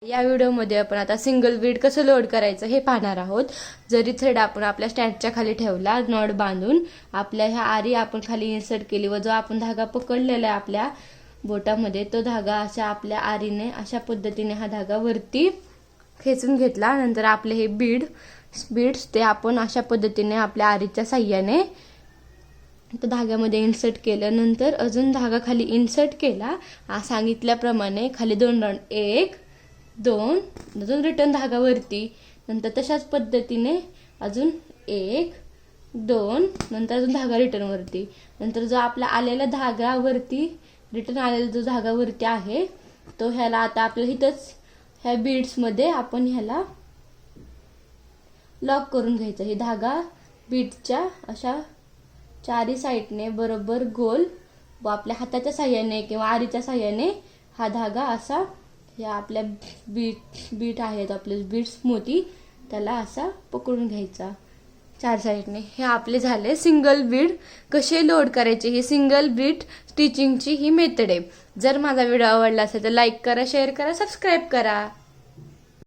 या व्हिडिओमध्ये आपण आता सिंगल बीड कसं लोड करायचं हे पाहणार आहोत। जरी थ्रेड आपण आपल्या स्टँडच्या खाली ठेवला, नॉट बांधून आपल्या ह्या आरी आपण खाली इन्सर्ट केली व जो आपण धागा पकडलेला आहे आपल्या बोटामध्ये, तो धागा अशा आपल्या आरीने अशा पद्धतीने हा धागा वरती खेचून घेतला। नंतर आपले हे बीड्स ते आपण अशा पद्धतीने आपल्या आरीच्या साहाय्याने धाग्यामध्ये इन्सर्ट केलं। नंतर अजून धागा खाली इन्सर्ट केला, सांगितल्याप्रमाणे खाली 2 राऊंड, 1 2, अजून रिटर्न धागा वरती, नंतर तशाच पद्धतीने अजून 1 2, नंतर अजून धागा रिटर्न वरती। नंतर जो आपला आलेला धागा वरती रिटर्न आलेला जो धागा वरती आहे तो ह्याला आता आपल्याला इथंच ह्या बीड्स मध्ये आपण ह्याला लॉक करून घ्यायचा। हे धागा बीड्सच्या अशा चारी साईडने बरोबर गोल व आपल्या हाताच्या साहाय्याने किंवा आरीच्या साहाय्याने हा धागा असा या आपल्या बीट आहेत आपले बीड्स मोती, त्याला असा पकडून घ्यायचा 4 साईडने। हे आपले झाले सिंगल बीड कसे लोड करायचे। ही सिंगल बीड स्टिचिंगची ही मेथड आहे। जर माझा व्हिडिओ आवडला असेल तर लाईक करा, शेअर करा, सबस्क्राईब करा।